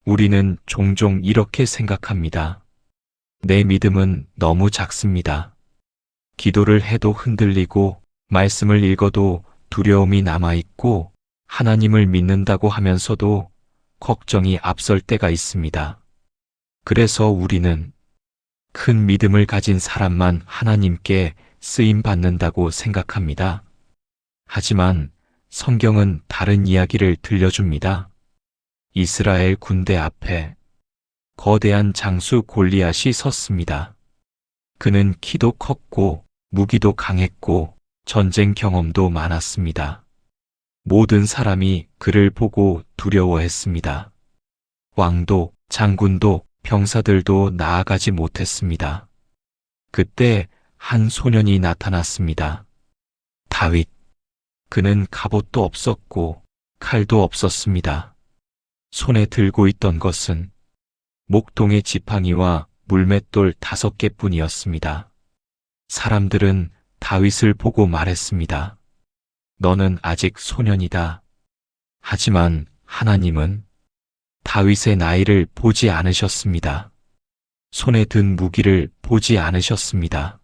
우리는 종종 이렇게 생각합니다. 내 믿음은 너무 작습니다. 기도를 해도 흔들리고, 말씀을 읽어도 두려움이 남아있고, 하나님을 믿는다고 하면서도 걱정이 앞설 때가 있습니다. 그래서 우리는 큰 믿음을 가진 사람만 하나님께 쓰임 받는다고 생각합니다. 하지만 성경은 다른 이야기를 들려줍니다. 이스라엘 군대 앞에 거대한 장수 골리앗이 섰습니다. 그는 키도 컸고 무기도 강했고 전쟁 경험도 많았습니다. 모든 사람이 그를 보고 두려워했습니다. 왕도, 장군도, 병사들도 나아가지 못했습니다. 그때 한 소년이 나타났습니다. 다윗. 그는 갑옷도 없었고 칼도 없었습니다. 손에 들고 있던 것은 목동의 지팡이와 물맷돌 5개뿐이었습니다. 사람들은 다윗을 보고 말했습니다. 너는 아직 소년이다. 하지만 하나님은 다윗의 나이를 보지 않으셨습니다. 손에 든 무기를 보지 않으셨습니다.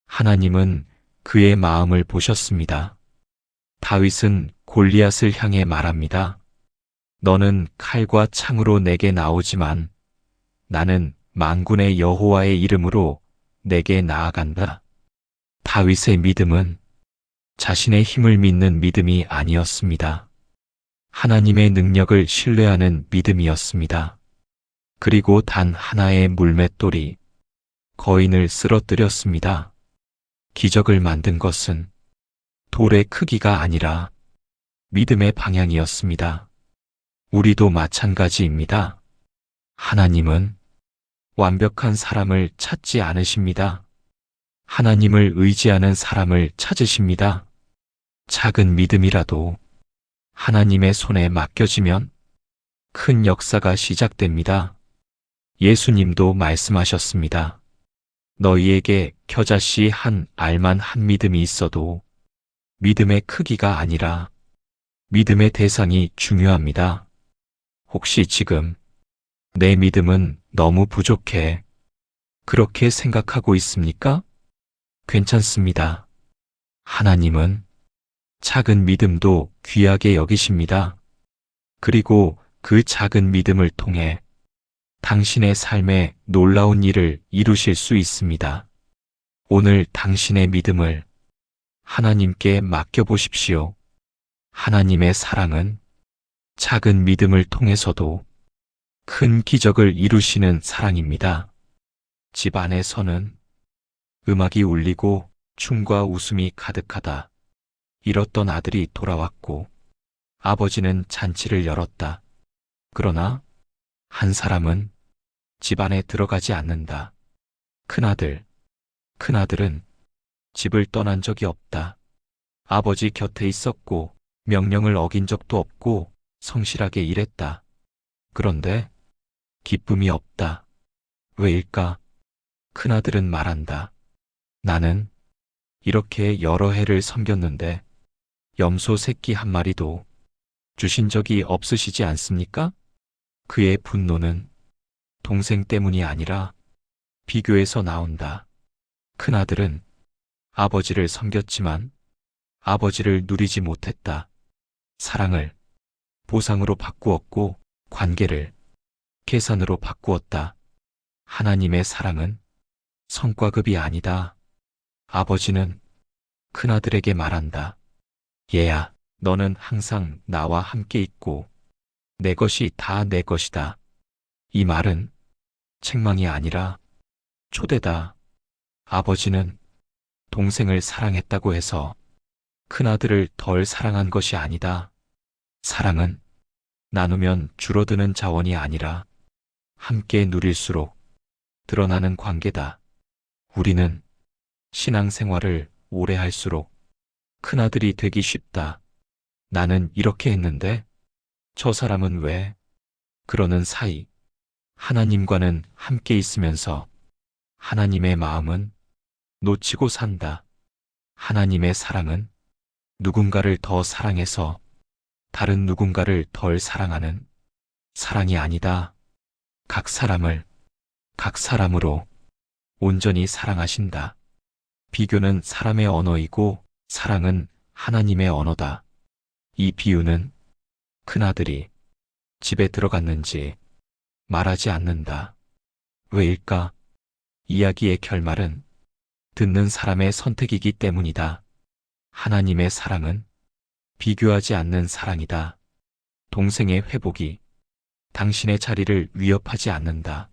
하나님은 그의 마음을 보셨습니다. 다윗은 골리앗을 향해 말합니다. 너는 칼과 창으로 내게 나오지만 나는 만군의 여호와의 이름으로 내게 나아간다. 다윗의 믿음은 자신의 힘을 믿는 믿음이 아니었습니다. 하나님의 능력을 신뢰하는 믿음이었습니다. 그리고 단 하나의 물맷돌이 거인을 쓰러뜨렸습니다. 기적을 만든 것은 돌의 크기가 아니라 믿음의 방향이었습니다. 우리도 마찬가지입니다. 하나님은 완벽한 사람을 찾지 않으십니다. 하나님을 의지하는 사람을 찾으십니다. 작은 믿음이라도 하나님의 손에 맡겨지면 큰 역사가 시작됩니다. 예수님도 말씀하셨습니다. 너희에게 겨자씨 한 알만 한 믿음이 있어도 믿음의 크기가 아니라 믿음의 대상이 중요합니다. 혹시 지금 내 믿음은 너무 부족해. 그렇게 생각하고 있습니까? 괜찮습니다. 하나님은 작은 믿음도 귀하게 여기십니다. 그리고 그 작은 믿음을 통해 당신의 삶에 놀라운 일을 이루실 수 있습니다. 오늘 당신의 믿음을 하나님께 맡겨보십시오. 하나님의 사랑은 작은 믿음을 통해서도 큰 기적을 이루시는 사랑입니다. 집 안에서는 음악이 울리고 춤과 웃음이 가득하다. 잃었던 아들이 돌아왔고 아버지는 잔치를 열었다. 그러나 한 사람은 집 안에 들어가지 않는다. 큰아들은 집을 떠난 적이 없다. 아버지 곁에 있었고 명령을 어긴 적도 없고 성실하게 일했다. 그런데 기쁨이 없다. 왜일까? 큰아들은 말한다. 나는 이렇게 여러 해를 섬겼는데 염소 새끼 한 마리도 주신 적이 없으시지 않습니까? 그의 분노는 동생 때문이 아니라 비교에서 나온다. 큰아들은 아버지를 섬겼지만 아버지를 누리지 못했다. 사랑을 보상으로 바꾸었고 관계를 계산으로 바꾸었다. 하나님의 사랑은 성과급이 아니다. 아버지는 큰아들에게 말한다. 얘야, 너는 항상 나와 함께 있고 내 것이 다 내 것이다. 이 말은 책망이 아니라 초대다. 아버지는 동생을 사랑했다고 해서 큰아들을 덜 사랑한 것이 아니다. 사랑은 나누면 줄어드는 자원이 아니라 함께 누릴수록 드러나는 관계다. 우리는 신앙생활을 오래 할수록 큰아들이 되기 쉽다. 나는 이렇게 했는데 저 사람은 왜? 그러는 사이 하나님과는 함께 있으면서 하나님의 마음은 놓치고 산다. 하나님의 사랑은 누군가를 더 사랑해서 다른 누군가를 덜 사랑하는 사랑이 아니다. 각 사람을 각 사람으로 온전히 사랑하신다. 비교는 사람의 언어이고 사랑은 하나님의 언어다. 이 비유는 큰아들이 집에 들어갔는지 말하지 않는다. 왜일까? 이야기의 결말은 듣는 사람의 선택이기 때문이다. 하나님의 사랑은 비교하지 않는 사랑이다. 동생의 회복이 당신의 자리를 위협하지 않는다.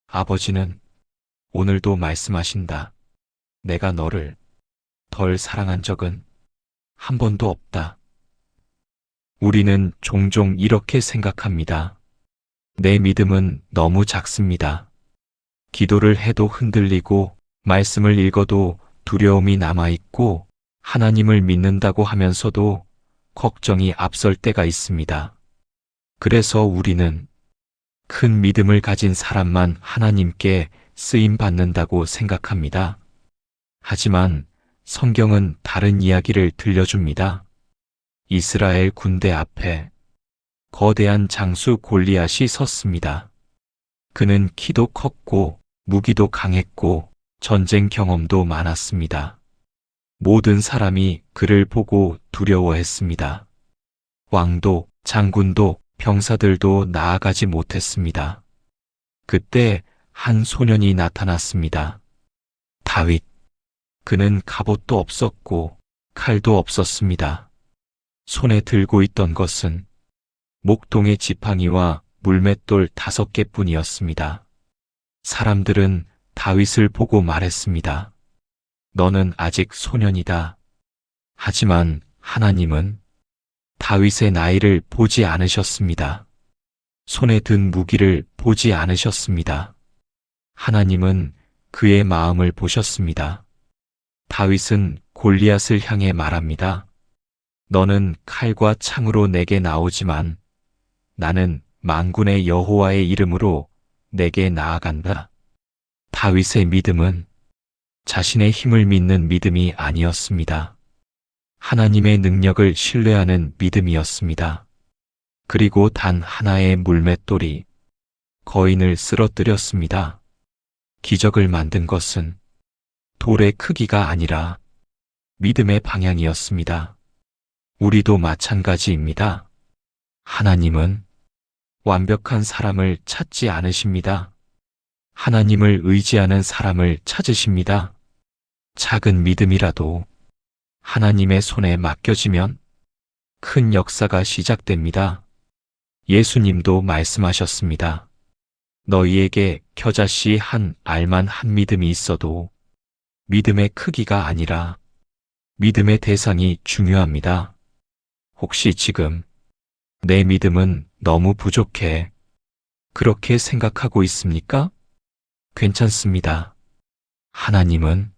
아버지는 오늘도 말씀하신다. 내가 너를 덜 사랑한 적은 한 번도 없다. 우리는 종종 이렇게 생각합니다. 내 믿음은 너무 작습니다. 기도를 해도 흔들리고 말씀을 읽어도 두려움이 남아있고 하나님을 믿는다고 하면서도 걱정이 앞설 때가 있습니다. 그래서 우리는 큰 믿음을 가진 사람만 하나님께 쓰임 받는다고 생각합니다. 하지만 성경은 다른 이야기를 들려줍니다. 이스라엘 군대 앞에 거대한 장수 골리앗이 섰습니다. 그는 키도 컸고 무기도 강했고 전쟁 경험도 많았습니다. 모든 사람이 그를 보고 두려워했습니다. 왕도, 장군도, 병사들도 나아가지 못했습니다. 그때 한 소년이 나타났습니다. 다윗. 그는 갑옷도 없었고 칼도 없었습니다. 손에 들고 있던 것은 목동의 지팡이와 물맷돌 5개뿐이었습니다. 사람들은 다윗을 보고 말했습니다. 너는 아직 소년이다. 하지만 하나님은 다윗의 나이를 보지 않으셨습니다. 손에 든 무기를 보지 않으셨습니다. 하나님은 그의 마음을 보셨습니다. 다윗은 골리앗을 향해 말합니다. 너는 칼과 창으로 내게 나오지만 나는 만군의 여호와의 이름으로 내게 나아간다. 다윗의 믿음은 자신의 힘을 믿는 믿음이 아니었습니다. 하나님의 능력을 신뢰하는 믿음이었습니다. 그리고 단 하나의 물맷돌이 거인을 쓰러뜨렸습니다. 기적을 만든 것은 돌의 크기가 아니라 믿음의 방향이었습니다. 우리도 마찬가지입니다. 하나님은 완벽한 사람을 찾지 않으십니다. 하나님을 의지하는 사람을 찾으십니다. 작은 믿음이라도 하나님의 손에 맡겨지면 큰 역사가 시작됩니다. 예수님도 말씀하셨습니다. 너희에게 겨자씨 한 알만 한 믿음이 있어도 믿음의 크기가 아니라 믿음의 대상이 중요합니다. 혹시 지금 내 믿음은 너무 부족해. 그렇게 생각하고 있습니까? 괜찮습니다. 하나님은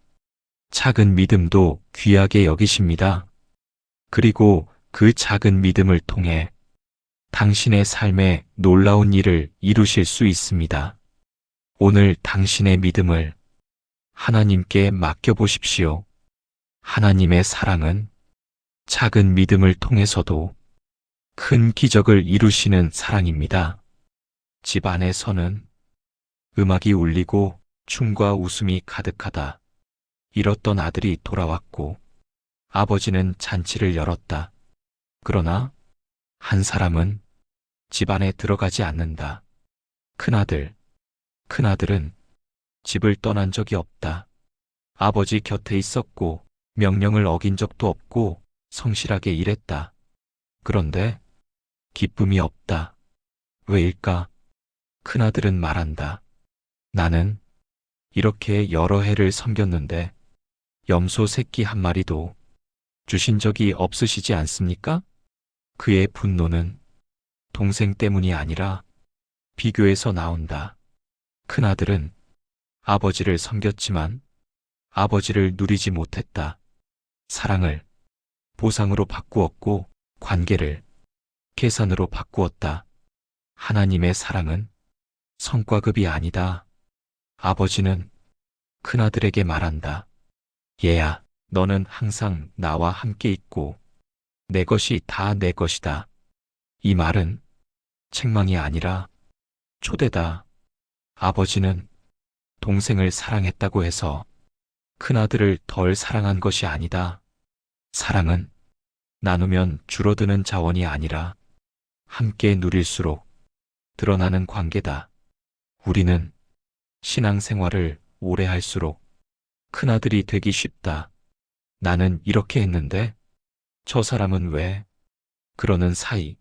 작은 믿음도 귀하게 여기십니다. 그리고 그 작은 믿음을 통해 당신의 삶에 놀라운 일을 이루실 수 있습니다. 오늘 당신의 믿음을 하나님께 맡겨보십시오. 하나님의 사랑은 작은 믿음을 통해서도 큰 기적을 이루시는 사랑입니다. 집 안에서는 음악이 울리고 춤과 웃음이 가득하다. 잃었던 아들이 돌아왔고 아버지는 잔치를 열었다. 그러나 한 사람은 집 안에 들어가지 않는다. 큰아들은 집을 떠난 적이 없다. 아버지 곁에 있었고 명령을 어긴 적도 없고 성실하게 일했다. 그런데 기쁨이 없다. 왜일까? 큰아들은 말한다. 나는 이렇게 여러 해를 섬겼는데 염소 새끼 한 마리도 주신 적이 없으시지 않습니까? 그의 분노는 동생 때문이 아니라 비교에서 나온다. 큰아들은 아버지를 섬겼지만 아버지를 누리지 못했다. 사랑을 보상으로 바꾸었고 관계를 계산으로 바꾸었다. 하나님의 사랑은 성과급이 아니다. 아버지는 큰아들에게 말한다. 얘야, 너는 항상 나와 함께 있고 내 것이 다 내 것이다. 이 말은 책망이 아니라 초대다. 아버지는 동생을 사랑했다고 해서 큰아들을 덜 사랑한 것이 아니다. 사랑은 나누면 줄어드는 자원이 아니라 함께 누릴수록 드러나는 관계다. 우리는 신앙생활을 오래 할수록 큰아들이 되기 쉽다. 나는 이렇게 했는데 저 사람은 왜? 그러는 사이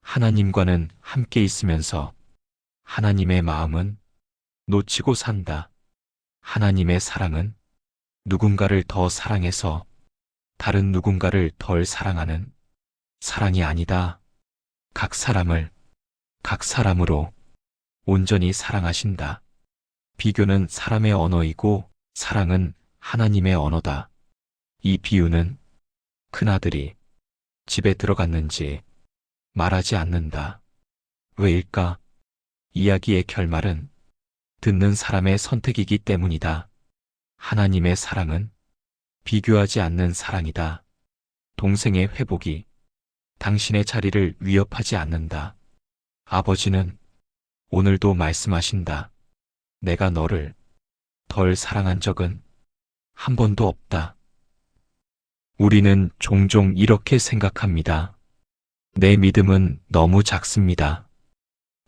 하나님과는 함께 있으면서 하나님의 마음은 놓치고 산다. 하나님의 사랑은 누군가를 더 사랑해서 다른 누군가를 덜 사랑하는 사랑이 아니다. 각 사람을 각 사람으로 온전히 사랑하신다. 비교는 사람의 언어이고 사랑은 하나님의 언어다. 이 비유는 큰아들이 집에 들어갔는지 말하지 않는다. 왜일까? 이야기의 결말은 듣는 사람의 선택이기 때문이다. 하나님의 사랑은 비교하지 않는 사랑이다. 동생의 회복이 당신의 자리를 위협하지 않는다. 아버지는 오늘도 말씀하신다. 내가 너를 덜 사랑한 적은 한 번도 없다. 우리는 종종 이렇게 생각합니다. 내 믿음은 너무 작습니다.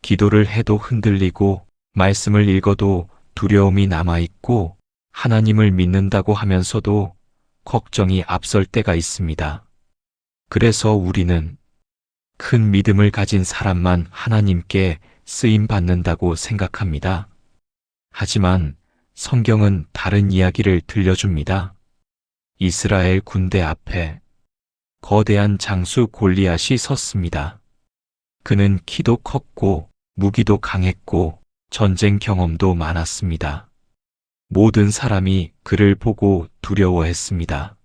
기도를 해도 흔들리고 말씀을 읽어도 두려움이 남아있고 하나님을 믿는다고 하면서도 걱정이 앞설 때가 있습니다. 그래서 우리는 큰 믿음을 가진 사람만 하나님께 쓰임 받는다고 생각합니다. 하지만 성경은 다른 이야기를 들려줍니다. 이스라엘 군대 앞에 거대한 장수 골리앗이 섰습니다. 그는 키도 컸고 무기도 강했고 전쟁 경험도 많았습니다. 모든 사람이 그를 보고 두려워했습니다.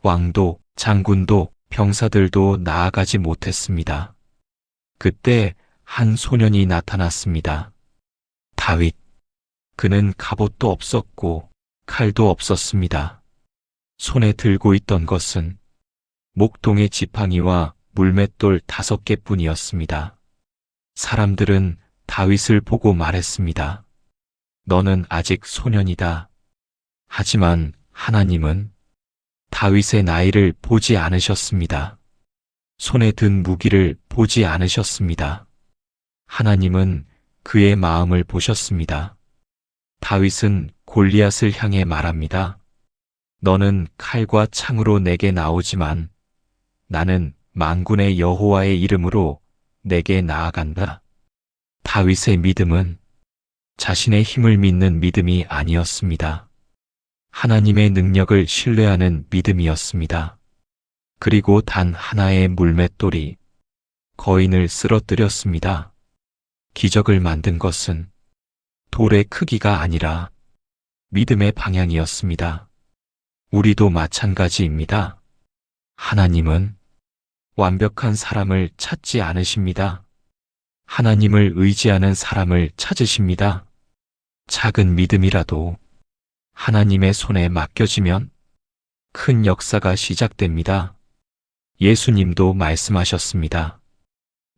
왕도, 장군도, 병사들도 나아가지 못했습니다. 그때 한 소년이 나타났습니다. 다윗. 그는 갑옷도 없었고 칼도 없었습니다. 손에 들고 있던 것은 목동의 지팡이와 물맷돌 5개뿐이었습니다. 사람들은 다윗을 보고 말했습니다. 너는 아직 소년이다. 하지만 하나님은 다윗의 나이를 보지 않으셨습니다. 손에 든 무기를 보지 않으셨습니다. 하나님은 그의 마음을 보셨습니다. 다윗은 골리앗을 향해 말합니다. 너는 칼과 창으로 내게 나오지만 나는 만군의 여호와의 이름으로 내게 나아간다. 다윗의 믿음은 자신의 힘을 믿는 믿음이 아니었습니다. 하나님의 능력을 신뢰하는 믿음이었습니다. 그리고 단 하나의 물맷돌이 거인을 쓰러뜨렸습니다. 기적을 만든 것은 돌의 크기가 아니라 믿음의 방향이었습니다. 우리도 마찬가지입니다. 하나님은 완벽한 사람을 찾지 않으십니다. 하나님을 의지하는 사람을 찾으십니다. 작은 믿음이라도 하나님의 손에 맡겨지면 큰 역사가 시작됩니다. 예수님도 말씀하셨습니다.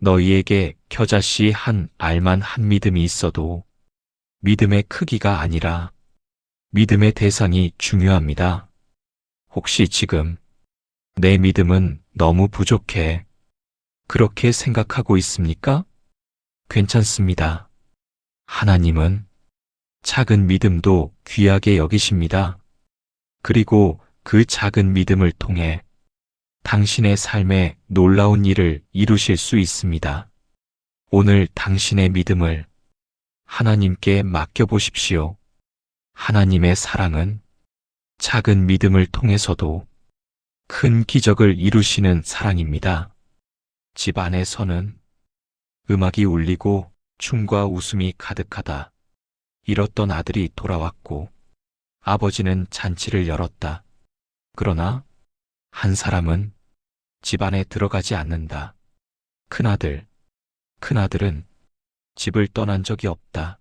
너희에게 겨자씨 한 알만 한 믿음이 있어도 믿음의 크기가 아니라 믿음의 대상이 중요합니다. 혹시 지금 내 믿음은 너무 부족해. 그렇게 생각하고 있습니까? 괜찮습니다. 하나님은 작은 믿음도 귀하게 여기십니다. 그리고 그 작은 믿음을 통해 당신의 삶에 놀라운 일을 이루실 수 있습니다. 오늘 당신의 믿음을 하나님께 맡겨보십시오. 하나님의 사랑은 작은 믿음을 통해서도 큰 기적을 이루시는 사랑입니다. 집 안에서는 음악이 울리고 춤과 웃음이 가득하다. 잃었던 아들이 돌아왔고 아버지는 잔치를 열었다. 그러나 한 사람은 집 안에 들어가지 않는다. 큰아들은 집을 떠난 적이 없다.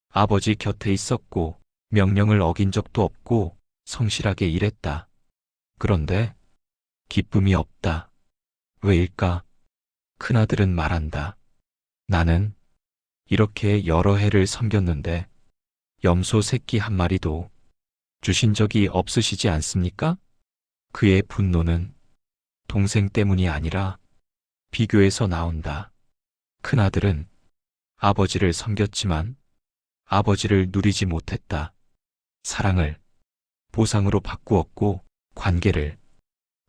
아버지 곁에 있었고 명령을 어긴 적도 없고 성실하게 일했다. 그런데 기쁨이 없다. 왜일까? 큰아들은 말한다. 나는 이렇게 여러 해를 섬겼는데 염소 새끼 한 마리도 주신 적이 없으시지 않습니까? 그의 분노는 동생 때문이 아니라 비교에서 나온다. 큰아들은 아버지를 섬겼지만 아버지를 누리지 못했다. 사랑을 보상으로 바꾸었고 관계를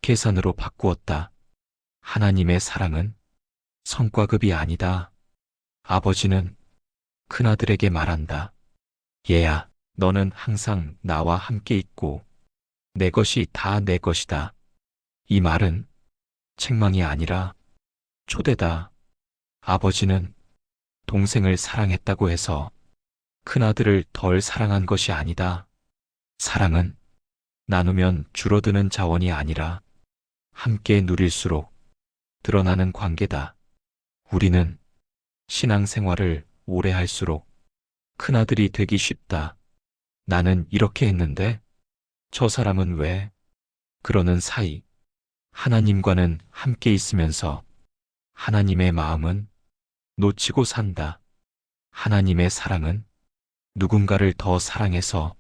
계산으로 바꾸었다. 하나님의 사랑은 성과급이 아니다. 아버지는 큰아들에게 말한다. 얘야, 너는 항상 나와 함께 있고 내 것이 다 내 것이다. 이 말은 책망이 아니라 초대다. 아버지는 동생을 사랑했다고 해서 큰아들을 덜 사랑한 것이 아니다. 사랑은 나누면 줄어드는 자원이 아니라 함께 누릴수록 드러나는 관계다. 우리는 신앙생활을 오래 할수록 큰아들이 되기 쉽다. 나는 이렇게 했는데 저 사람은 왜? 그러는 사이 하나님과는 함께 있으면서 하나님의 마음은 놓치고 산다. 하나님의 사랑은 누군가를 더 사랑해서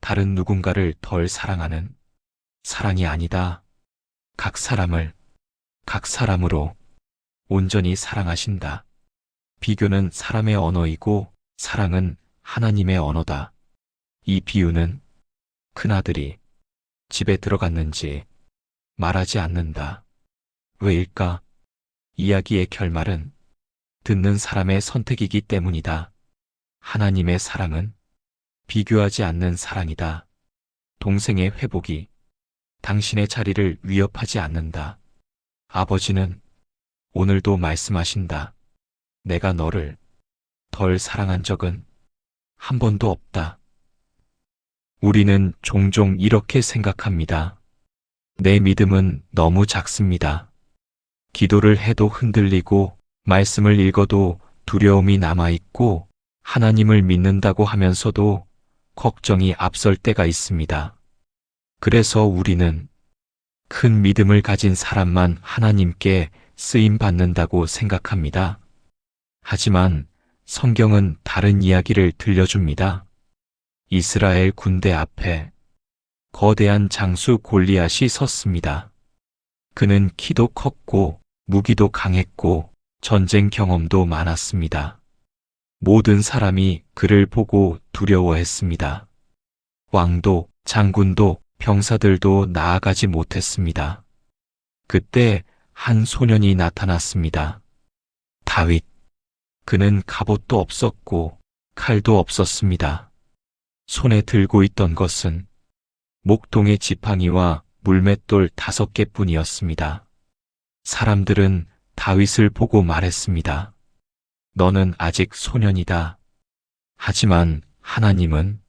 다른 누군가를 덜 사랑하는 사랑이 아니다. 각 사람을 각 사람으로 온전히 사랑하신다. 비교는 사람의 언어이고 사랑은 하나님의 언어다. 이 비유는 큰아들이 집에 들어갔는지 말하지 않는다. 왜일까? 이야기의 결말은 듣는 사람의 선택이기 때문이다. 하나님의 사랑은 비교하지 않는 사랑이다. 동생의 회복이 당신의 자리를 위협하지 않는다. 아버지는 오늘도 말씀하신다. 내가 너를 덜 사랑한 적은 한 번도 없다. 우리는 종종 이렇게 생각합니다. 내 믿음은 너무 작습니다. 기도를 해도 흔들리고 말씀을 읽어도 두려움이 남아있고 하나님을 믿는다고 하면서도 걱정이 앞설 때가 있습니다. 그래서 우리는 큰 믿음을 가진 사람만 하나님께 쓰임 받는다고 생각합니다. 하지만 성경은 다른 이야기를 들려줍니다. 이스라엘 군대 앞에 거대한 장수 골리앗이 섰습니다. 그는 키도 컸고 무기도 강했고 전쟁 경험도 많았습니다. 모든 사람이 그를 보고 두려워했습니다. 왕도, 장군도, 병사들도 나아가지 못했습니다. 그때 한 소년이 나타났습니다. 다윗. 그는 갑옷도 없었고 칼도 없었습니다. 손에 들고 있던 것은 목동의 지팡이와 물맷돌 5개뿐이었습니다. 사람들은 다윗을 보고 말했습니다. 너는 아직 소년이다. 하지만 하나님은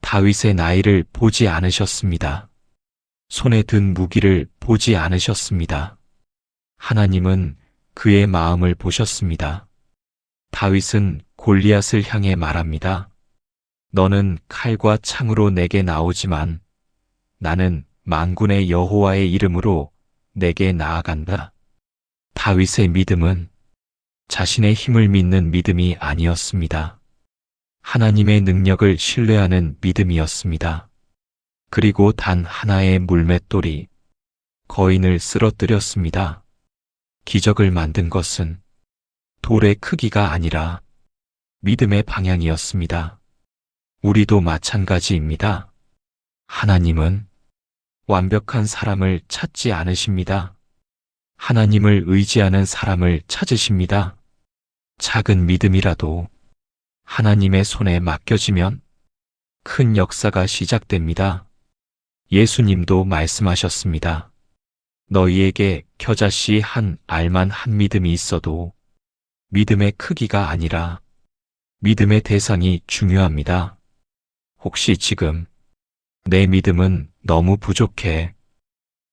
다윗의 나이를 보지 않으셨습니다. 손에 든 무기를 보지 않으셨습니다. 하나님은 그의 마음을 보셨습니다. 다윗은 골리앗을 향해 말합니다. 너는 칼과 창으로 내게 나오지만 나는 만군의 여호와의 이름으로 내게 나아간다. 다윗의 믿음은 자신의 힘을 믿는 믿음이 아니었습니다. 하나님의 능력을 신뢰하는 믿음이었습니다. 그리고 단 하나의 물맷돌이 거인을 쓰러뜨렸습니다. 기적을 만든 것은 돌의 크기가 아니라 믿음의 방향이었습니다. 우리도 마찬가지입니다. 하나님은 완벽한 사람을 찾지 않으십니다. 하나님을 의지하는 사람을 찾으십니다. 작은 믿음이라도 하나님의 손에 맡겨지면 큰 역사가 시작됩니다. 예수님도 말씀하셨습니다. 너희에게 겨자씨 한 알만 한 믿음이 있어도 믿음의 크기가 아니라 믿음의 대상이 중요합니다. 혹시 지금 내 믿음은 너무 부족해.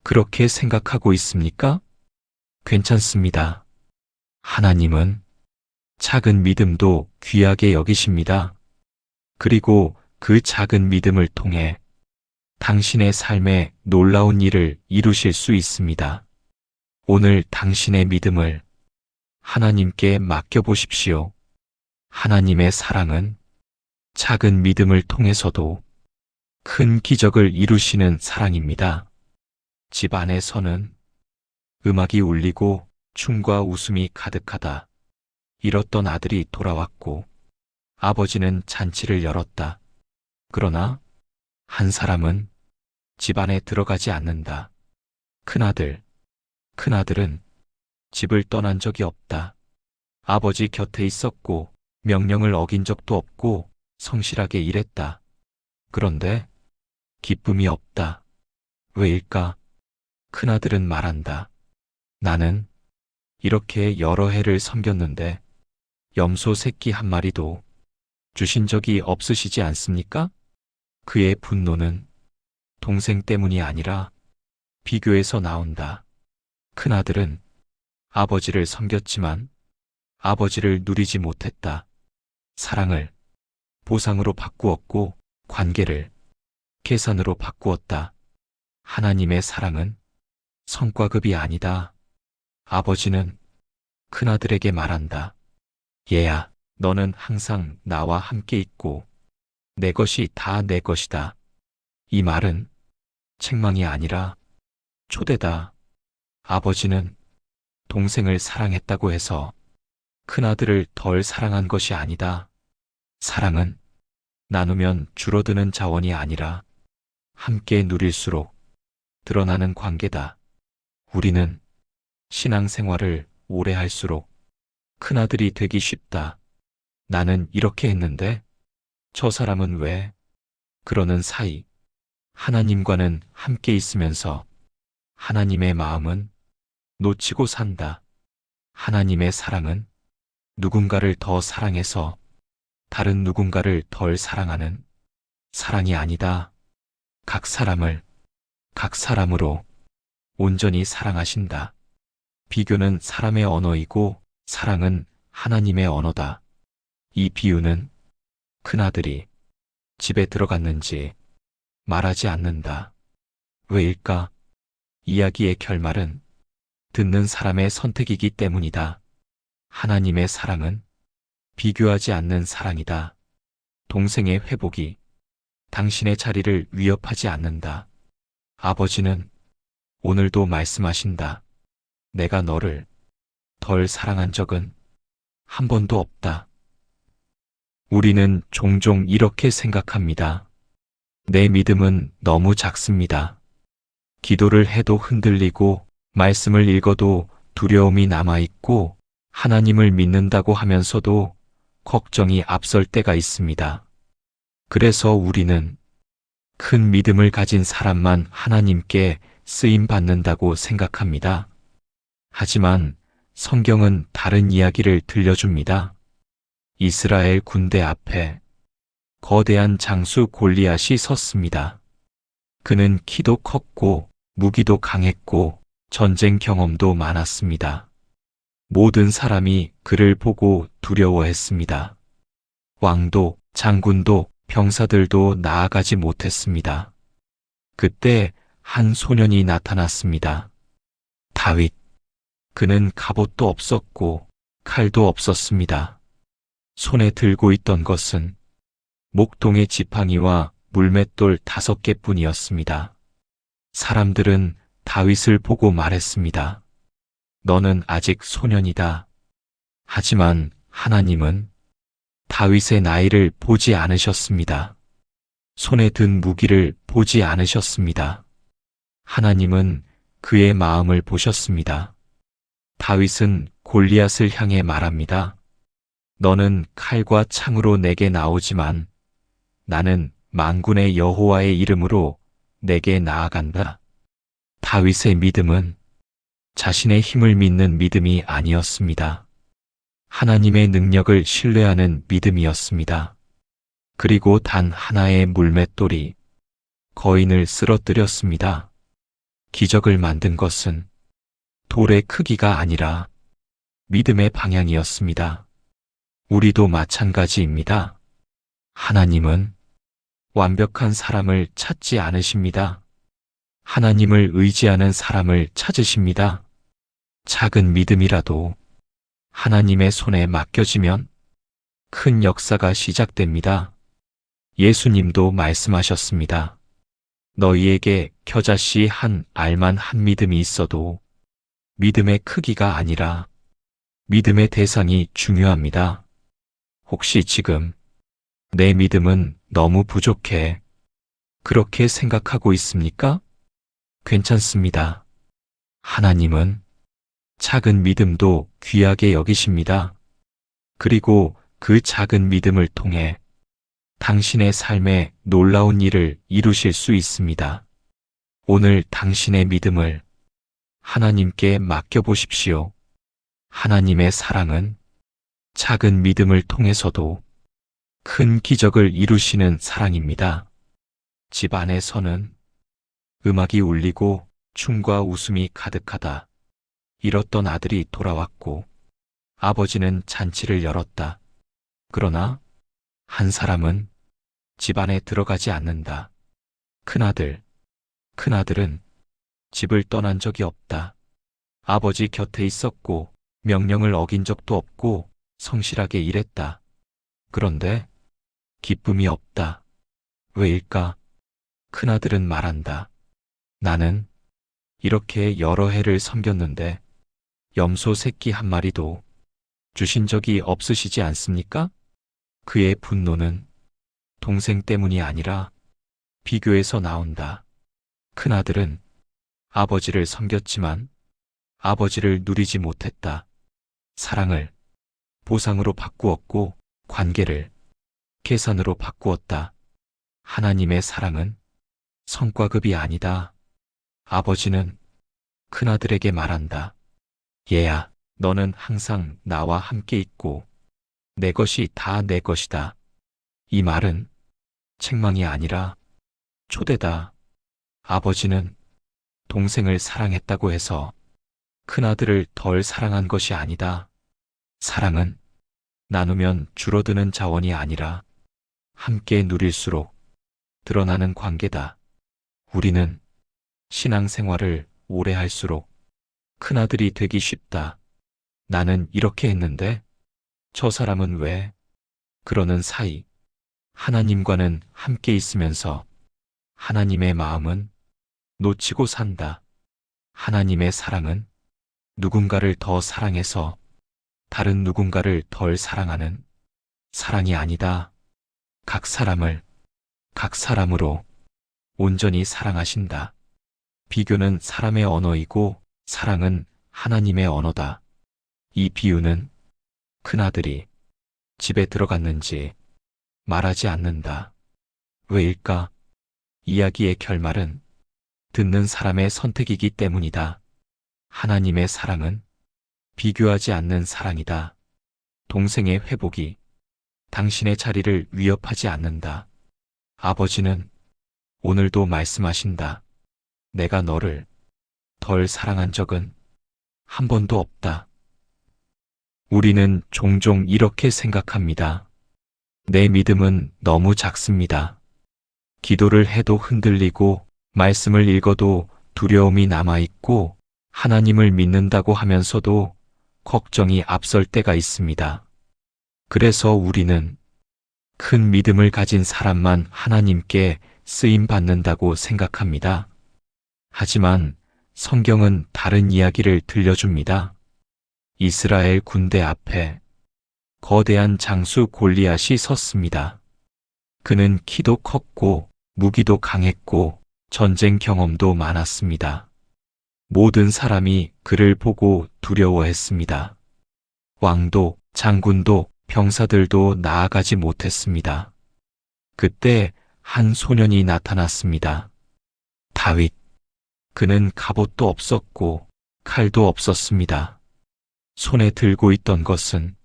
그렇게 생각하고 있습니까? 괜찮습니다. 하나님은 작은 믿음도 귀하게 여기십니다. 그리고 그 작은 믿음을 통해 당신의 삶에 놀라운 일을 이루실 수 있습니다. 오늘 당신의 믿음을 하나님께 맡겨보십시오. 하나님의 사랑은 작은 믿음을 통해서도 큰 기적을 이루시는 사랑입니다. 집 안에서는 음악이 울리고 춤과 웃음이 가득하다. 잃었던 아들이 돌아왔고 아버지는 잔치를 열었다. 그러나 한 사람은 집 안에 들어가지 않는다. 큰아들은 집을 떠난 적이 없다. 아버지 곁에 있었고 명령을 어긴 적도 없고 성실하게 일했다. 그런데 기쁨이 없다. 왜일까? 큰아들은 말한다. 나는 이렇게 여러 해를 섬겼는데 염소 새끼 한 마리도 주신 적이 없으시지 않습니까? 그의 분노는 동생 때문이 아니라 비교에서 나온다. 큰아들은 아버지를 섬겼지만 아버지를 누리지 못했다. 사랑을 보상으로 바꾸었고 관계를 계산으로 바꾸었다. 하나님의 사랑은 성과급이 아니다. 아버지는 큰아들에게 말한다. 얘야, 너는 항상 나와 함께 있고 내 것이 다 내 것이다. 이 말은 책망이 아니라 초대다. 아버지는 동생을 사랑했다고 해서 큰아들을 덜 사랑한 것이 아니다. 사랑은 나누면 줄어드는 자원이 아니라 함께 누릴수록 드러나는 관계다. 우리는 신앙생활을 오래 할수록 큰아들이 되기 쉽다. 나는 이렇게 했는데 저 사람은 왜? 그러는 사이 하나님과는 함께 있으면서 하나님의 마음은 놓치고 산다. 하나님의 사랑은 누군가를 더 사랑해서 다른 누군가를 덜 사랑하는 사랑이 아니다. 각 사람을 각 사람으로 온전히 사랑하신다. 비교는 사람의 언어이고 사랑은 하나님의 언어다. 이 비유는 큰아들이 집에 들어갔는지 말하지 않는다. 왜일까? 이야기의 결말은 듣는 사람의 선택이기 때문이다. 하나님의 사랑은 비교하지 않는 사랑이다. 동생의 회복이 당신의 자리를 위협하지 않는다. 아버지는 오늘도 말씀하신다. 내가 너를 덜 사랑한 적은 한 번도 없다. 우리는 종종 이렇게 생각합니다. 내 믿음은 너무 작습니다. 기도를 해도 흔들리고 말씀을 읽어도 두려움이 남아있고 하나님을 믿는다고 하면서도 걱정이 앞설 때가 있습니다. 그래서 우리는 큰 믿음을 가진 사람만 하나님께 쓰임 받는다고 생각합니다. 하지만 성경은 다른 이야기를 들려줍니다. 이스라엘 군대 앞에 거대한 장수 골리앗이 섰습니다. 그는 키도 컸고 무기도 강했고 전쟁 경험도 많았습니다. 모든 사람이 그를 보고 두려워했습니다. 왕도, 장군도, 병사들도 나아가지 못했습니다. 그때 한 소년이 나타났습니다. 다윗. 그는 갑옷도 없었고 칼도 없었습니다. 손에 들고 있던 것은 목동의 지팡이와 물맷돌 5개뿐이었습니다. 사람들은 다윗을 보고 말했습니다. 너는 아직 소년이다. 하지만 하나님은 다윗의 나이를 보지 않으셨습니다. 손에 든 무기를 보지 않으셨습니다. 하나님은 그의 마음을 보셨습니다. 다윗은 골리앗을 향해 말합니다. 너는 칼과 창으로 내게 나오지만 나는 만군의 여호와의 이름으로 내게 나아간다. 다윗의 믿음은 자신의 힘을 믿는 믿음이 아니었습니다. 하나님의 능력을 신뢰하는 믿음이었습니다. 그리고 단 하나의 물맷돌이 거인을 쓰러뜨렸습니다. 기적을 만든 것은 돌의 크기가 아니라 믿음의 방향이었습니다. 우리도 마찬가지입니다. 하나님은 완벽한 사람을 찾지 않으십니다. 하나님을 의지하는 사람을 찾으십니다. 작은 믿음이라도 하나님의 손에 맡겨지면 큰 역사가 시작됩니다. 예수님도 말씀하셨습니다. 너희에게 겨자씨 한 알만 한 믿음이 있어도 믿음의 크기가 아니라 믿음의 대상이 중요합니다. 혹시 지금 내 믿음은 너무 부족해. 그렇게 생각하고 있습니까? 괜찮습니다. 하나님은 작은 믿음도 귀하게 여기십니다. 그리고 그 작은 믿음을 통해 당신의 삶에 놀라운 일을 이루실 수 있습니다. 오늘 당신의 믿음을 하나님께 맡겨보십시오. 하나님의 사랑은 작은 믿음을 통해서도 큰 기적을 이루시는 사랑입니다. 집 안에서는 음악이 울리고 춤과 웃음이 가득하다. 잃었던 아들이 돌아왔고 아버지는 잔치를 열었다. 그러나 한 사람은 집 안에 들어가지 않는다. 큰아들은 집을 떠난 적이 없다. 아버지 곁에 있었고 명령을 어긴 적도 없고 성실하게 일했다. 그런데 기쁨이 없다. 왜일까? 큰아들은 말한다. 나는 이렇게 여러 해를 섬겼는데 염소 새끼 한 마리도 주신 적이 없으시지 않습니까? 그의 분노는 동생 때문이 아니라 비교에서 나온다. 큰아들은 아버지를 섬겼지만 아버지를 누리지 못했다. 사랑을 보상으로 바꾸었고 관계를 계산으로 바꾸었다. 하나님의 사랑은 성과급이 아니다. 아버지는 큰아들에게 말한다. 얘야, 너는 항상 나와 함께 있고 내 것이 다 내 것이다. 이 말은 책망이 아니라 초대다. 아버지는 동생을 사랑했다고 해서 큰아들을 덜 사랑한 것이 아니다. 사랑은 나누면 줄어드는 자원이 아니라 함께 누릴수록 드러나는 관계다. 우리는 신앙생활을 오래 할수록 큰아들이 되기 쉽다. 나는 이렇게 했는데 저 사람은 왜? 그러는 사이 하나님과는 함께 있으면서 하나님의 마음은 놓치고 산다. 하나님의 사랑은 누군가를 더 사랑해서 다른 누군가를 덜 사랑하는 사랑이 아니다. 각 사람을 각 사람으로 온전히 사랑하신다. 비교는 사람의 언어이고 사랑은 하나님의 언어다. 이 비유는 큰아들이 집에 들어갔는지 말하지 않는다. 왜일까? 이야기의 결말은 듣는 사람의 선택이기 때문이다. 하나님의 사랑은 비교하지 않는 사랑이다. 동생의 회복이 당신의 자리를 위협하지 않는다. 아버지는 오늘도 말씀하신다. 내가 너를 덜 사랑한 적은 한 번도 없다. 우리는 종종 이렇게 생각합니다. 내 믿음은 너무 작습니다. 기도를 해도 흔들리고 말씀을 읽어도 두려움이 남아있고 하나님을 믿는다고 하면서도 걱정이 앞설 때가 있습니다. 그래서 우리는 큰 믿음을 가진 사람만 하나님께 쓰임 받는다고 생각합니다. 하지만 성경은 다른 이야기를 들려줍니다. 이스라엘 군대 앞에 거대한 장수 골리앗이 섰습니다. 그는 키도 컸고 무기도 강했고 전쟁 경험도 많았습니다. 모든 사람이 그를 보고 두려워했습니다. 왕도, 장군도, 병사들도 나아가지 못했습니다. 그때 한 소년이 나타났습니다. 다윗. 그는 갑옷도 없었고 칼도 없었습니다. 손에 들고 있던 것은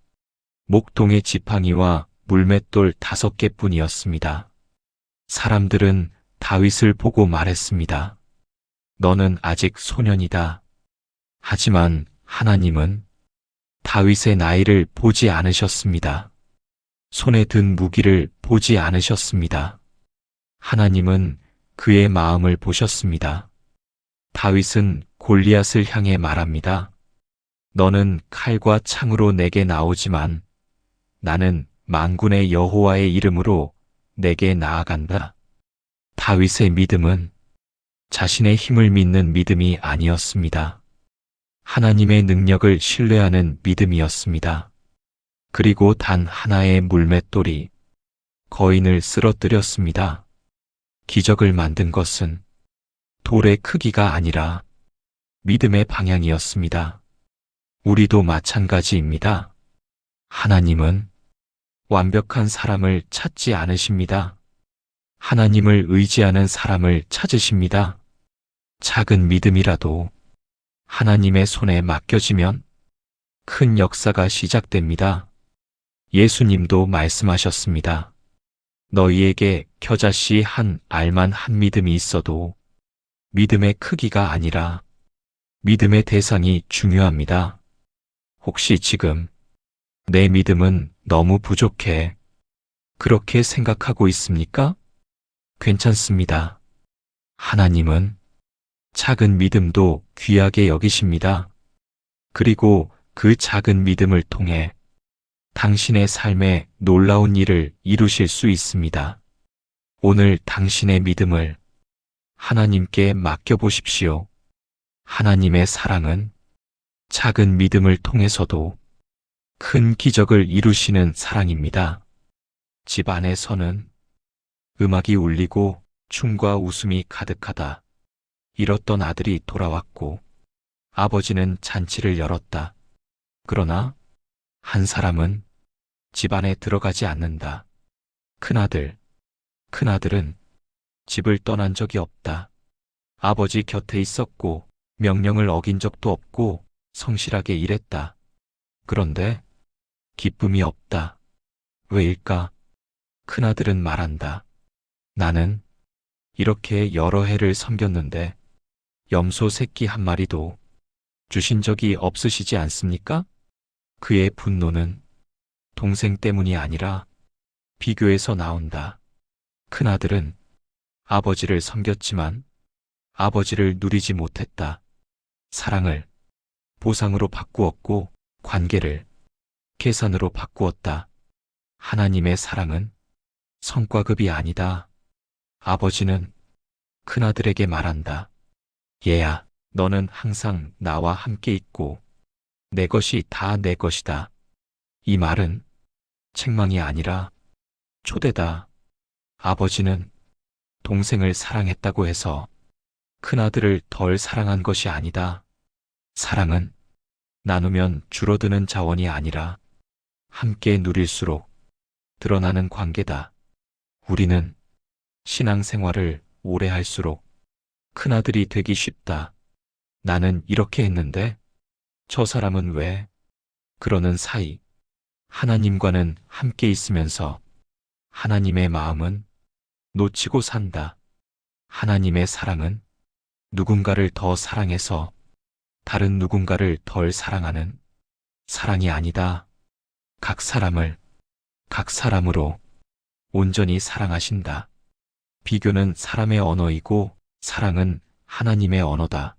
목동의 지팡이와 물맷돌 5개뿐이었습니다. 사람들은 다윗을 보고 말했습니다. 너는 아직 소년이다. 하지만 하나님은 다윗의 나이를 보지 않으셨습니다. 손에 든 무기를 보지 않으셨습니다. 하나님은 그의 마음을 보셨습니다. 다윗은 골리앗을 향해 말합니다. 너는 칼과 창으로 내게 나오지만 나는 만군의 여호와의 이름으로 내게 나아간다. 다윗의 믿음은 자신의 힘을 믿는 믿음이 아니었습니다. 하나님의 능력을 신뢰하는 믿음이었습니다. 그리고 단 하나의 물맷돌이 거인을 쓰러뜨렸습니다. 기적을 만든 것은 돌의 크기가 아니라 믿음의 방향이었습니다. 우리도 마찬가지입니다. 하나님은 완벽한 사람을 찾지 않으십니다. 하나님을 의지하는 사람을 찾으십니다. 작은 믿음이라도 하나님의 손에 맡겨지면 큰 역사가 시작됩니다. 예수님도 말씀하셨습니다. 너희에게 겨자씨 한 알만 한 믿음이 있어도 믿음의 크기가 아니라 믿음의 대상이 중요합니다. 혹시 지금 내 믿음은 너무 부족해. 그렇게 생각하고 있습니까? 괜찮습니다. 하나님은 작은 믿음도 귀하게 여기십니다. 그리고 그 작은 믿음을 통해 당신의 삶에 놀라운 일을 이루실 수 있습니다. 오늘 당신의 믿음을 하나님께 맡겨보십시오. 하나님의 사랑은 작은 믿음을 통해서도 큰 기적을 이루시는 사랑입니다. 집 안에서는 음악이 울리고 춤과 웃음이 가득하다. 잃었던 아들이 돌아왔고 아버지는 잔치를 열었다. 그러나 한 사람은 집 안에 들어가지 않는다. 큰아들은 집을 떠난 적이 없다. 아버지 곁에 있었고 명령을 어긴 적도 없고 성실하게 일했다. 그런데 기쁨이 없다. 왜일까? 큰아들은 말한다. 나는 이렇게 여러 해를 섬겼는데 염소 새끼 한 마리도 주신 적이 없으시지 않습니까? 그의 분노는 동생 때문이 아니라 비교에서 나온다. 큰아들은 아버지를 섬겼지만 아버지를 누리지 못했다. 사랑을 보상으로 바꾸었고 관계를 계산으로 바꾸었다. 하나님의 사랑은 성과급이 아니다. 아버지는 큰아들에게 말한다. 얘야, 너는 항상 나와 함께 있고 내 것이 다 내 것이다. 이 말은 책망이 아니라 초대다. 아버지는 동생을 사랑했다고 해서 큰아들을 덜 사랑한 것이 아니다. 사랑은 나누면 줄어드는 자원이 아니라 함께 누릴수록 드러나는 관계다. 우리는 신앙생활을 오래 할수록 큰아들이 되기 쉽다. 나는 이렇게 했는데 저 사람은 왜? 그러는 사이 하나님과는 함께 있으면서 하나님의 마음은 놓치고 산다. 하나님의 사랑은 누군가를 더 사랑해서 다른 누군가를 덜 사랑하는 사랑이 아니다. 각 사람을 각 사람으로 온전히 사랑하신다. 비교는 사람의 언어이고 사랑은 하나님의 언어다.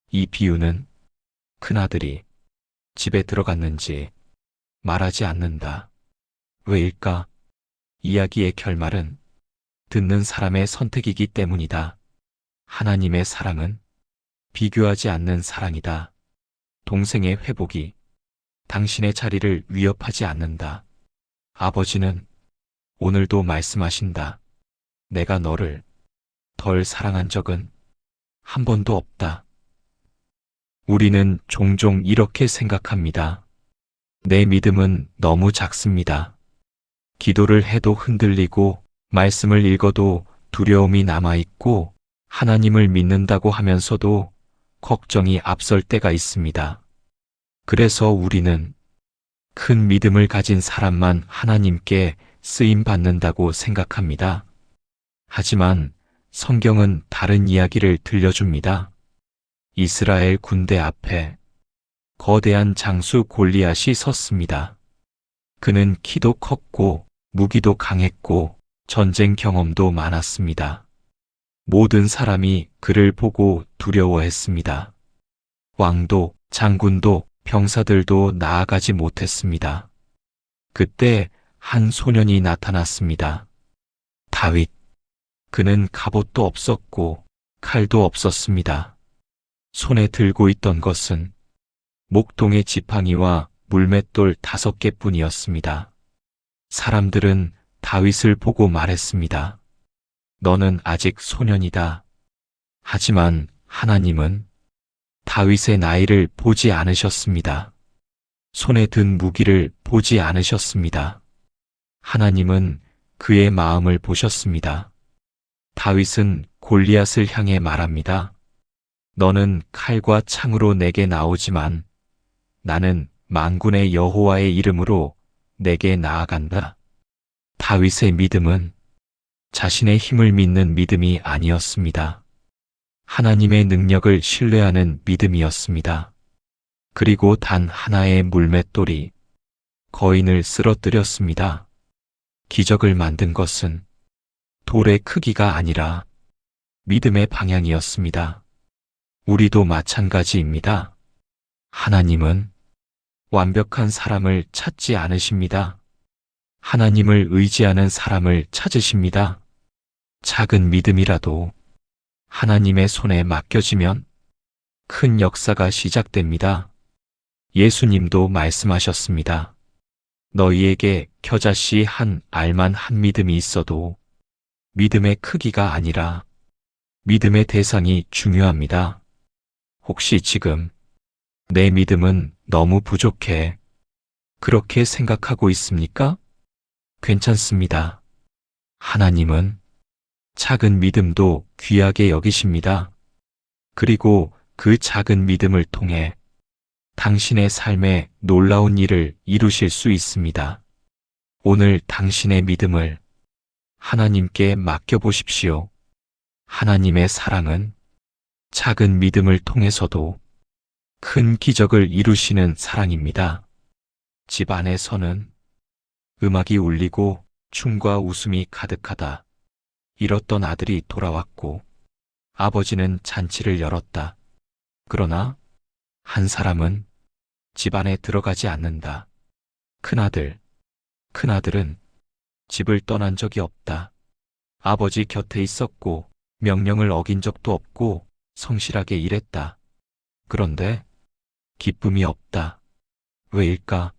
이 비유는 큰아들이 집에 들어갔는지 말하지 않는다. 왜일까? 이야기의 결말은 듣는 사람의 선택이기 때문이다. 하나님의 사랑은 비교하지 않는 사랑이다. 동생의 회복이 당신의 자리를 위협하지 않는다. 아버지는 오늘도 말씀하신다. 내가 너를 덜 사랑한 적은 한 번도 없다. 우리는 종종 이렇게 생각합니다. 내 믿음은 너무 작습니다. 기도를 해도 흔들리고 말씀을 읽어도 두려움이 남아있고 하나님을 믿는다고 하면서도 걱정이 앞설 때가 있습니다. 그래서 우리는 큰 믿음을 가진 사람만 하나님께 쓰임 받는다고 생각합니다. 하지만 성경은 다른 이야기를 들려줍니다. 이스라엘 군대 앞에 거대한 장수 골리앗이 섰습니다. 그는 키도 컸고 무기도 강했고 전쟁 경험도 많았습니다. 모든 사람이 그를 보고 두려워했습니다. 왕도 장군도 병사들도 나아가지 못했습니다. 그때 한 소년이 나타났습니다. 다윗. 그는 갑옷도 없었고 칼도 없었습니다. 손에 들고 있던 것은 목동의 지팡이와 물맷돌 5개뿐이었습니다. 사람들은 다윗을 보고 말했습니다. 너는 아직 소년이다. 하지만 하나님은 다윗의 나이를 보지 않으셨습니다. 손에 든 무기를 보지 않으셨습니다. 하나님은 그의 마음을 보셨습니다. 다윗은 골리앗을 향해 말합니다. 너는 칼과 창으로 내게 나오지만 나는 만군의 여호와의 이름으로 내게 나아간다. 다윗의 믿음은 자신의 힘을 믿는 믿음이 아니었습니다. 하나님의 능력을 신뢰하는 믿음이었습니다. 그리고 단 하나의 물맷돌이 거인을 쓰러뜨렸습니다. 기적을 만든 것은 돌의 크기가 아니라 믿음의 방향이었습니다. 우리도 마찬가지입니다. 하나님은 완벽한 사람을 찾지 않으십니다. 하나님을 의지하는 사람을 찾으십니다. 작은 믿음이라도 하나님의 손에 맡겨지면 큰 역사가 시작됩니다. 예수님도 말씀하셨습니다. 너희에게 겨자씨 한 알만 한 믿음이 있어도 믿음의 크기가 아니라 믿음의 대상이 중요합니다. 혹시 지금 내 믿음은 너무 부족해. 그렇게 생각하고 있습니까? 괜찮습니다. 하나님은 작은 믿음도 귀하게 여기십니다. 그리고 그 작은 믿음을 통해 당신의 삶에 놀라운 일을 이루실 수 있습니다. 오늘 당신의 믿음을 하나님께 맡겨보십시오. 하나님의 사랑은 작은 믿음을 통해서도 큰 기적을 이루시는 사랑입니다. 집 안에서는 음악이 울리고 춤과 웃음이 가득하다. 잃었던 아들이 돌아왔고 아버지는 잔치를 열었다. 그러나 한 사람은 집 안에 들어가지 않는다. 큰아들은 집을 떠난 적이 없다. 아버지 곁에 있었고 명령을 어긴 적도 없고 성실하게 일했다. 그런데 기쁨이 없다. 왜일까?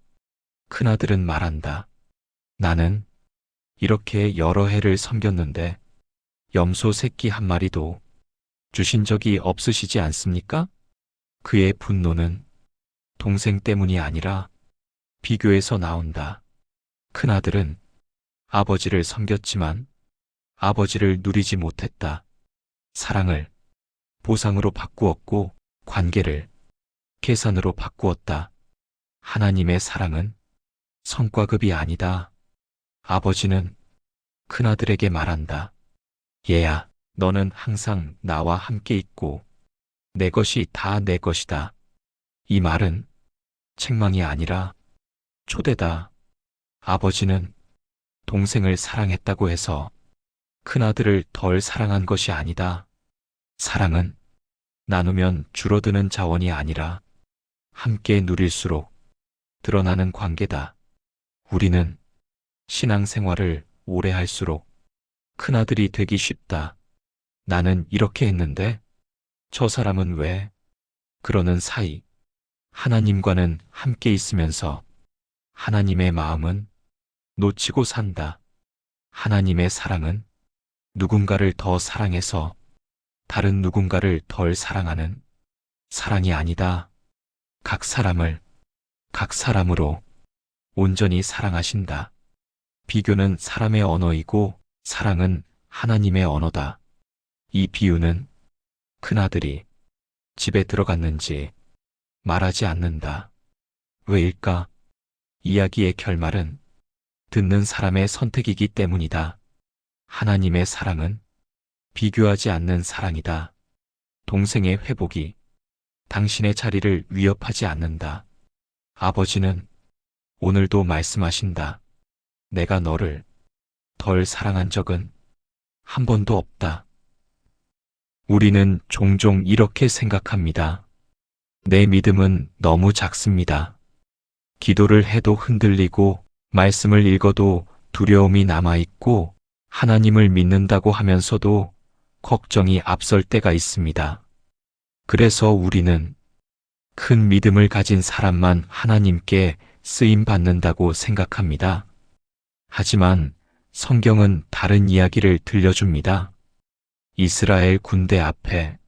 큰아들은 말한다. 나는 이렇게 여러 해를 섬겼는데 염소 새끼 한 마리도 주신 적이 없으시지 않습니까? 그의 분노는 동생 때문이 아니라 비교에서 나온다. 큰아들은 아버지를 섬겼지만 아버지를 누리지 못했다. 사랑을 보상으로 바꾸었고 관계를 계산으로 바꾸었다. 하나님의 사랑은 성과급이 아니다. 아버지는 큰아들에게 말한다. 얘야, 너는 항상 나와 함께 있고 내 것이 다 내 것이다. 이 말은 책망이 아니라 초대다. 아버지는 동생을 사랑했다고 해서 큰아들을 덜 사랑한 것이 아니다. 사랑은 나누면 줄어드는 자원이 아니라 함께 누릴수록 드러나는 관계다. 우리는 신앙생활을 오래 할수록 큰아들이 되기 쉽다. 나는 이렇게 했는데 저 사람은 왜? 그러는 사이 하나님과는 함께 있으면서 하나님의 마음은 놓치고 산다. 하나님의 사랑은 누군가를 더 사랑해서 다른 누군가를 덜 사랑하는 사랑이 아니다. 각 사람을 각 사람으로 온전히 사랑하신다. 비교는 사람의 언어이고 사랑은 하나님의 언어다. 이 비유는 큰아들이 집에 들어갔는지 말하지 않는다. 왜일까? 이야기의 결말은 듣는 사람의 선택이기 때문이다. 하나님의 사랑은 비교하지 않는 사랑이다. 동생의 회복이 당신의 자리를 위협하지 않는다. 아버지는 오늘도 말씀하신다. 내가 너를 덜 사랑한 적은 한 번도 없다. 우리는 종종 이렇게 생각합니다. 내 믿음은 너무 작습니다. 기도를 해도 흔들리고 말씀을 읽어도 두려움이 남아있고 하나님을 믿는다고 하면서도 걱정이 앞설 때가 있습니다. 그래서 우리는 큰 믿음을 가진 사람만 하나님께 쓰임 받는다고 생각합니다. 하지만 성경은 다른 이야기를 들려줍니다. 이스라엘 군대 앞에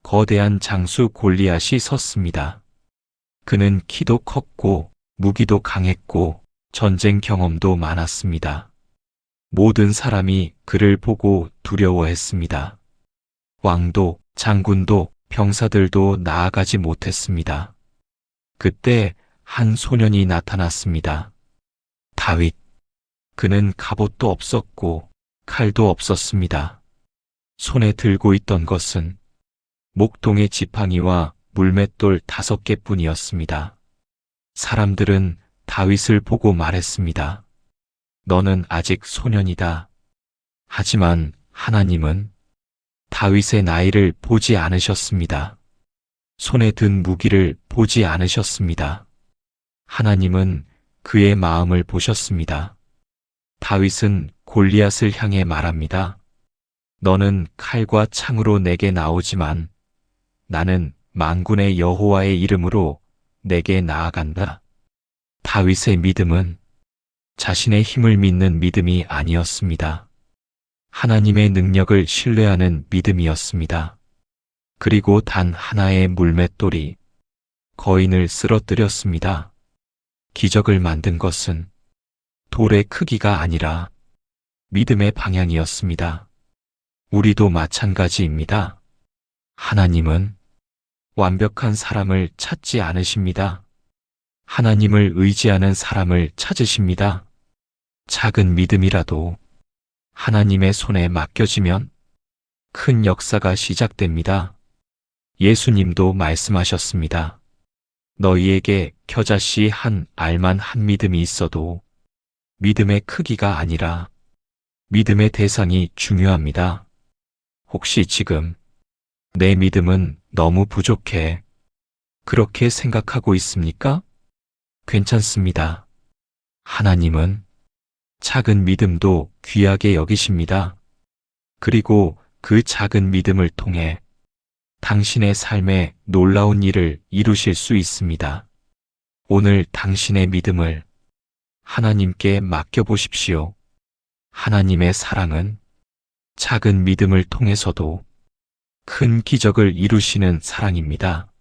거대한 장수 골리앗이 섰습니다. 그는 키도 컸고 무기도 강했고 전쟁 경험도 많았습니다. 모든 사람이 그를 보고 두려워했습니다. 왕도, 장군도, 병사들도 나아가지 못했습니다. 그때 한 소년이 나타났습니다. 다윗. 그는 갑옷도 없었고 칼도 없었습니다. 손에 들고 있던 것은 목동의 지팡이와 물맷돌 5개뿐이었습니다. 사람들은 다윗을 보고 말했습니다. 너는 아직 소년이다. 하지만 하나님은 다윗의 나이를 보지 않으셨습니다. 손에 든 무기를 보지 않으셨습니다. 하나님은 그의 마음을 보셨습니다. 다윗은 골리앗을 향해 말합니다. 너는 칼과 창으로 내게 나오지만 나는 만군의 여호와의 이름으로 내게 나아간다. 다윗의 믿음은 자신의 힘을 믿는 믿음이 아니었습니다. 하나님의 능력을 신뢰하는 믿음이었습니다. 그리고 단 하나의 물맷돌이 거인을 쓰러뜨렸습니다. 기적을 만든 것은 돌의 크기가 아니라 믿음의 방향이었습니다. 우리도 마찬가지입니다. 하나님은 완벽한 사람을 찾지 않으십니다. 하나님을 의지하는 사람을 찾으십니다. 작은 믿음이라도 하나님의 손에 맡겨지면 큰 역사가 시작됩니다. 예수님도 말씀하셨습니다. 너희에게 겨자씨 한 알만 한 믿음이 있어도 믿음의 크기가 아니라 믿음의 대상이 중요합니다. 혹시 지금 내 믿음은 너무 부족해. 그렇게 생각하고 있습니까? 괜찮습니다. 하나님은 작은 믿음도 귀하게 여기십니다. 그리고 그 작은 믿음을 통해 당신의 삶에 놀라운 일을 이루실 수 있습니다. 오늘 당신의 믿음을 하나님께 맡겨보십시오. 하나님의 사랑은 작은 믿음을 통해서도 큰 기적을 이루시는 사랑입니다.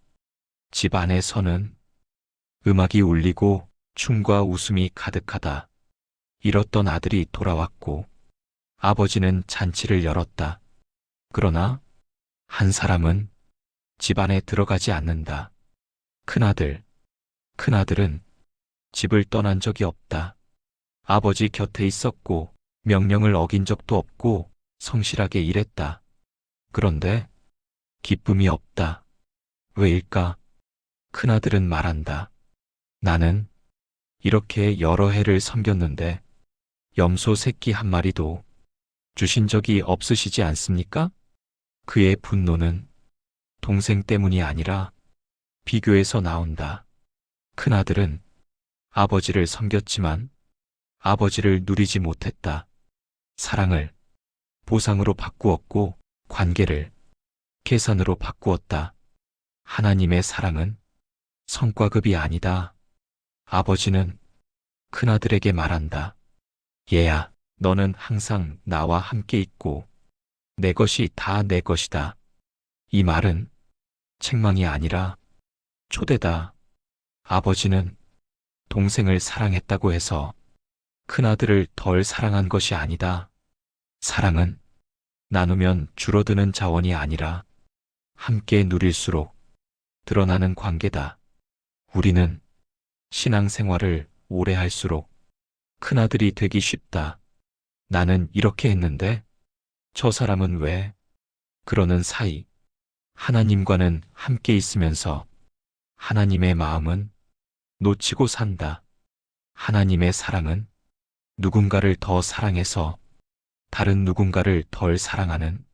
집 안에서는 음악이 울리고 춤과 웃음이 가득하다. 잃었던 아들이 돌아왔고 아버지는 잔치를 열었다. 그러나 한 사람은 집 안에 들어가지 않는다. 큰아들은 집을 떠난 적이 없다. 아버지 곁에 있었고 명령을 어긴 적도 없고 성실하게 일했다. 그런데 기쁨이 없다. 왜일까? 큰아들은 말한다. 나는 이렇게 여러 해를 섬겼는데 염소 새끼 한 마리도 주신 적이 없으시지 않습니까? 그의 분노는 동생 때문이 아니라 비교에서 나온다. 큰아들은 아버지를 섬겼지만 아버지를 누리지 못했다. 사랑을 보상으로 바꾸었고 관계를 계산으로 바꾸었다. 하나님의 사랑은 성과급이 아니다. 아버지는 큰아들에게 말한다. 얘야, 너는 항상 나와 함께 있고 내 것이 다 내 것이다. 이 말은 책망이 아니라 초대다. 아버지는 동생을 사랑했다고 해서 큰아들을 덜 사랑한 것이 아니다. 사랑은 나누면 줄어드는 자원이 아니라 함께 누릴수록 드러나는 관계다. 우리는 신앙생활을 오래 할수록 큰아들이 되기 쉽다. 나는 이렇게 했는데 저 사람은 왜? 그러는 사이 하나님과는 함께 있으면서 하나님의 마음은 놓치고 산다. 하나님의 사랑은 누군가를 더 사랑해서 다른 누군가를 덜 사랑하는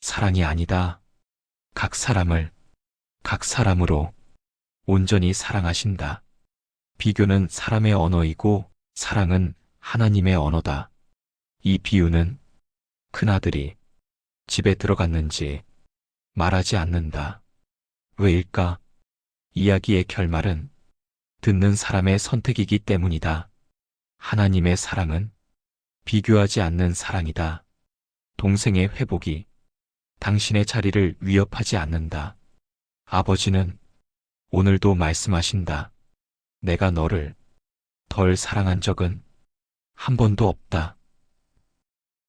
사랑이 아니다. 각 사람을 각 사람으로 온전히 사랑하신다. 비교는 사람의 언어이고 사랑은 하나님의 언어다. 이 비유는 큰아들이 집에 들어갔는지 말하지 않는다. 왜일까? 이야기의 결말은 듣는 사람의 선택이기 때문이다. 하나님의 사랑은 비교하지 않는 사랑이다. 동생의 회복이 당신의 자리를 위협하지 않는다. 아버지는 오늘도 말씀하신다. 내가 너를 덜 사랑한 적은 한 번도 없다.